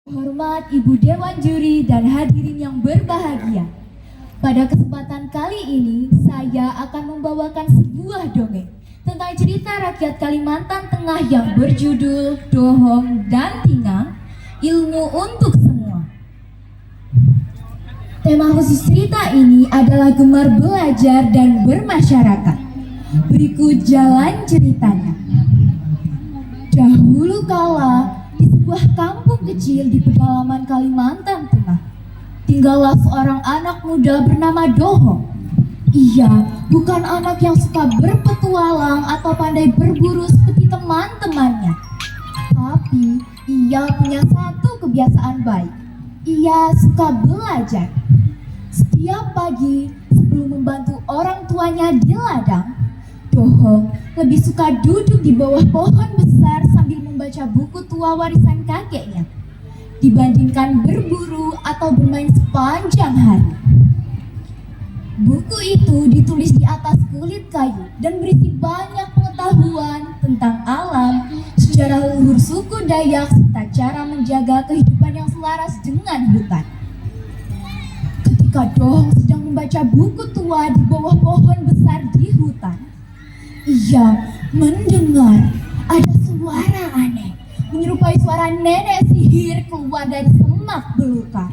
Hormat Ibu Dewan Juri dan hadirin yang berbahagia. Pada kesempatan kali ini, saya akan membawakan sebuah dongeng tentang cerita rakyat Kalimantan Tengah yang berjudul Dohong dan Tingang, Ilmu untuk Semua. Tema khusus cerita ini adalah gemar belajar dan bermasyarakat. Berikut jalan ceritanya. Dahulu kala, di sebuah kampung kecil di pedalaman Kalimantan Tengah, tinggallah seorang anak muda bernama Dohong. Ia bukan anak yang suka berpetualang atau pandai berburu seperti teman-temannya. Tapi ia punya satu kebiasaan baik. Ia suka belajar. Setiap pagi sebelum membantu orang tuanya di ladang, Dohong lebih suka duduk di bawah pohon besar sambil membaca buku tua warisan kakeknya dibandingkan berburu atau bermain sepanjang hari. Buku itu ditulis di atas kulit kayu dan berisi banyak pengetahuan tentang alam, sejarah leluhur suku Dayak, serta cara menjaga kehidupan yang selaras dengan hutan. Ketika Dohong sedang membaca buku tua di bawah pohon besar di hutan, ia mendengar ada suara aneh, menyerupai suara nenek sihir keluar dari semak belukar.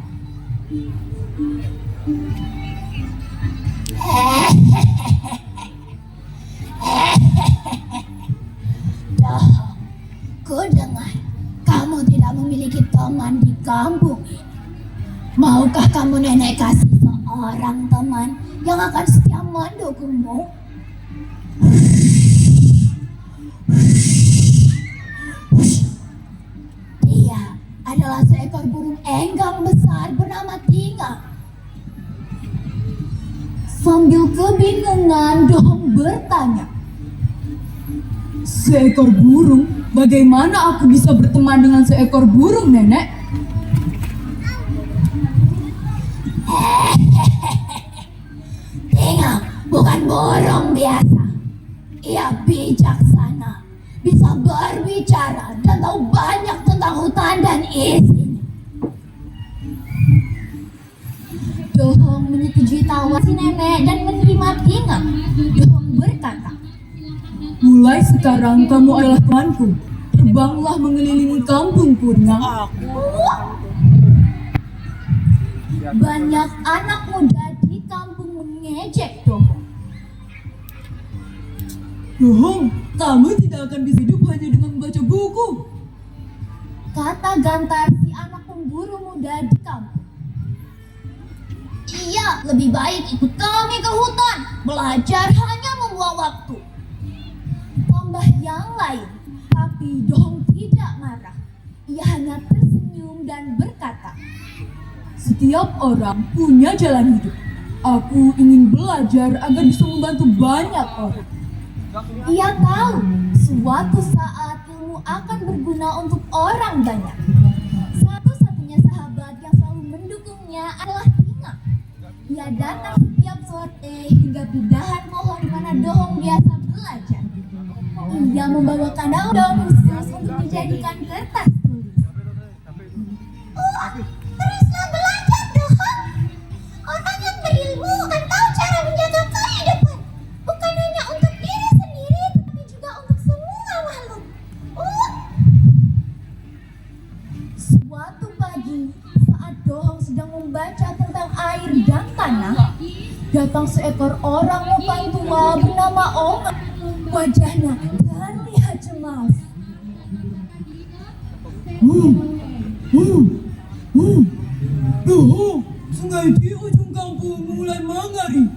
Dohong, ku dengar kamu tidak memiliki teman di kampung ini. Maukah kamu nenek kasih seorang teman yang akan setia mendukungmu? Dia adalah seekor burung enggang besar bernama Tingang. Sambil kebingungan, Dohong bertanya, "Seekor burung? Bagaimana aku bisa berteman dengan seekor burung, Nenek?" Tingang bukan burung biasa. Ia bijaksana, bisa berbicara dan tahu banyak tentang hutan dan isinya. Dohong menyetujui tawaran si nenek dan menerima Tingang. Dohong berkata, "Mulai sekarang kamu adalah temanku. Terbanglah mengelilingi kampung Purnang." Banyak anak muda di kampung mengejek Dohong. "Dohong, kamu tidak akan bisa hidup hanya dengan membaca buku," kata Gantar, si anak pemburu muda di kampung. "Iya, lebih baik ikut kami ke hutan. Belajar hanya membuang waktu," tambah yang lain. Tapi Dohong tidak marah. Ia hanya tersenyum dan berkata, "Setiap orang punya jalan hidup. Aku ingin belajar agar bisa membantu banyak orang." Ia tahu suatu saat ilmu akan berguna untuk orang banyak. Satu-satunya sahabat yang selalu mendukungnya adalah Tingang. Ia datang setiap sore hingga di dahan pohon di mana Dohong biasa belajar. Ia membawakan daun-daun khusus untuk dijadikan kertas tulis. "Teruslah belajar, Dohong. Orang yang berilmu akan tahu cara menjaga kehidupan. Bukan hanya untuk diri sendiri, tetapi juga untuk semua makhluk." Suatu pagi, saat Dohong sedang membaca tentang air dan tanah, datang seekor orang upan tua bernama Onga. Wajahnya terlihat cemas. "Dohong, sungai di ujung kampung mulai mengering.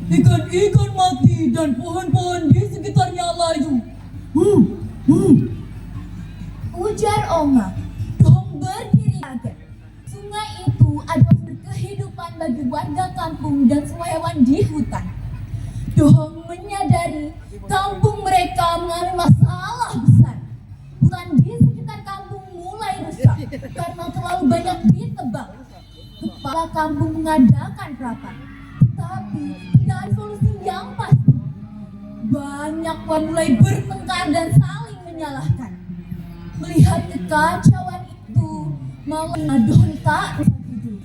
Ikan-ikan mati dan pohon-pohon di sekitarnya layu," ujar Onga. Dohong berdiri kaget. Sungai itu adalah kehidupan bagi warga kampung dan semua hewan di hutan. Dohong menyadari kampung mereka mengalami masalah besar. Hutan di sekitar kampung mulai rusak karena terlalu banyak ditebang. Kepala kampung mengadakan rapat, tapi tidak ada solusi yang pasti. Banyak orang mulai bertengkar dan saling menyalahkan. Melihat kekacauan itu, Malam Dohong tak bisa tidur.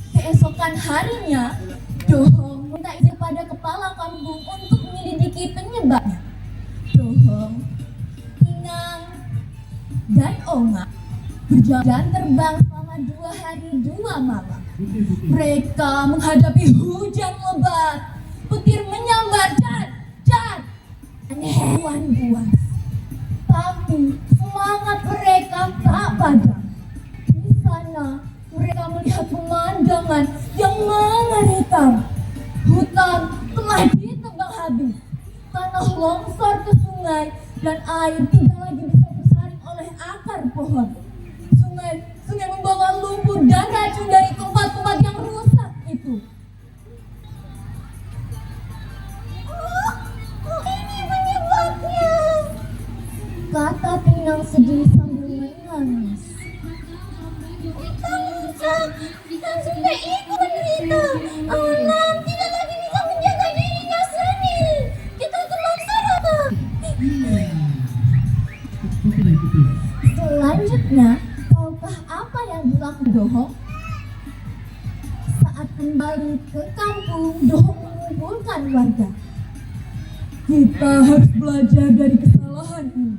Keesokan harinya, Dohong minta izin pada kepala kampung untuk menyelidiki penyebabnya. Dohong, Inang, dan Onga berjalan terbang selama 2 hari 2 malam. Mereka menghadapi hujan lebat, petir menyambar dan hewan buas. Tapi semangat mereka tak padam. Di sana mereka melihat pemandangan yang mengerikan. Hutan telah ditebang habis, tanah longsor ke sungai, dan air tidak lagi bisa tersaring oleh akar pohon. Sungai membawa lumpur dan racun dari tempat-tempat yang rusak itu. Ini penyebabnya, kata Pinang sedih sambil menangis. Kita rusak dan sudah ikut menderita. Alam tidak lagi bisa menjaga dirinya sendiri. Kita terlaksana. Selanjutnya, tahukah apa yang dilakukan Dohong? Saat kembali ke kampung, Dohong mengumpulkan warga. Kita harus belajar dari kesalahan ini.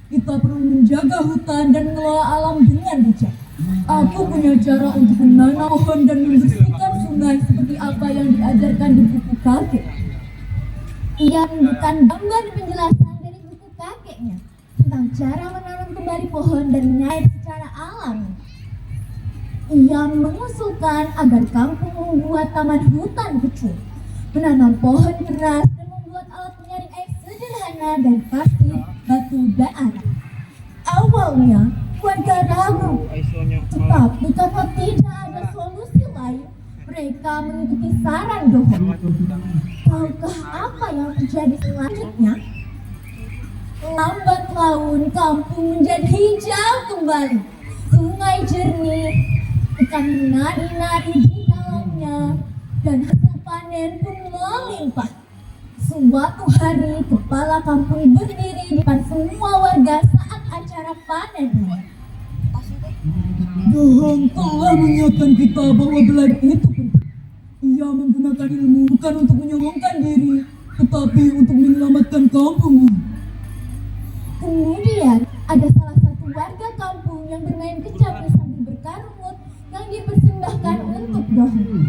Kita perlu menjaga hutan dan mengelola alam dengan bijak. Aku punya cara untuk menanam pohon dan membersihkan sungai seperti apa yang diajarkan di buku kakek. Ia menunjukkan gambar penjelasan dari buku kakeknya tentang cara menanam kembali pohon dan menyair secara alami. Ia mengusulkan agar kampung membuat taman hutan kecil, menanam pohon keras, dan membuat alat penyaring air sederhana dari pasir, batu, dan air. Awalnya, warga ragu, tetapi karena tidak ada solusi lain, mereka mengikuti saran Dohong. Tahukah apa yang terjadi selanjutnya? Lambat laun, kampung menjadi hijau kembali. Sungai jernih, ikan menari-nari di dalamnya, dan hasil panen pun melimpah. Suatu hari, kepala kampung berdiri di depan semua warga saat acara panen. Dohong telah mengingatkan kita bahwa belajar itu penting. Ia menggunakan ilmu bukan untuk menyombongkan diri, tetapi untuk menyelamatkan kampung ini. Kemudian ada salah satu warga kampung yang bermain kecapi sambil berkarut yang dipersembahkan untuk Dohong.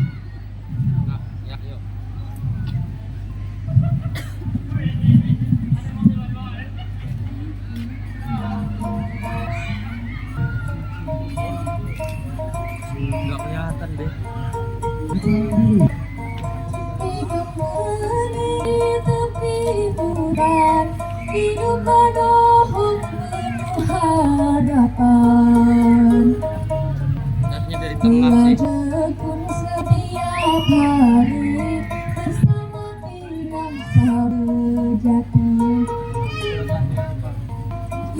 Nggak kelihatan deh. Hidup Dohong penuh harapan. Dari tengah sih. Tekun setiap hari bersama Pinang sejati.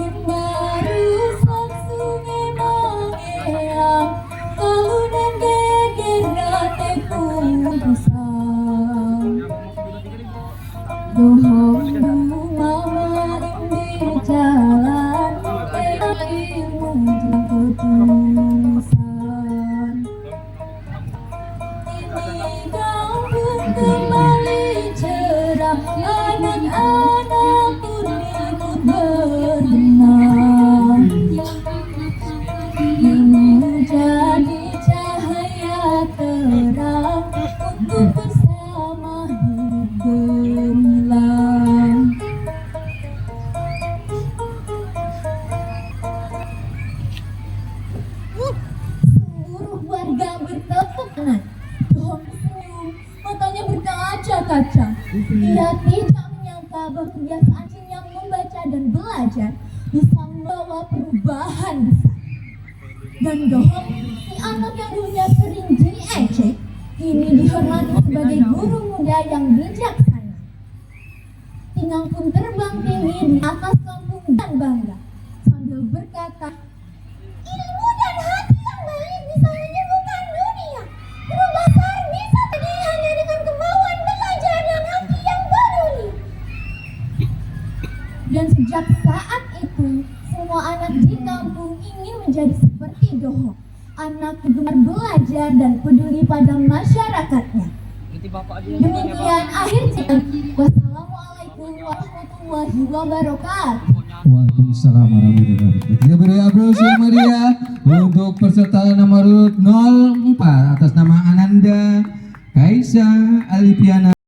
Baru sang sungai mengeang, talunan geger tekun pisang. Dohong bunga merindir jalan, ilmu dan ketulusan. Ini kampung kembali cerah, anak-anak pun ikut berenang. Ini menjadi cahaya terang untuk bersama hidup gemilang. Seluruh warga bertepuk tangan. Dohong tersenyum, matanya berkaca-kaca. Ia tidak menyangka bahwa kebiasaan yang membaca dan belajar bisa membawa perubahan besar. Dan Dohong, si anak yang dulunya sering diejek, kini dihormati sebagai guru muda yang bijaksana. Pinang pun terbang tinggi di atas kampung dan bangga sambil berkata, ilmu dan hati yang baik bisa menyembuhkan dunia. Guru besar bisa jadi hanya dengan kemauan belajar dan hati yang peduli. Dan sejak saat itu, semua anak di kampung ingin menjadi seperti Dohong. anak gemar belajar dan peduli pada masyarakatnya. Nanti bapak aja. Demikian akhirnya. Wassalamualaikum warahmatullahi wabarakatuh. Waalaikumsalam warahmatullahi wabarakatuh. Kita beri aplaus yang meriah untuk peserta nomor urut 04 atas nama Ananda Kaisa Alipiana.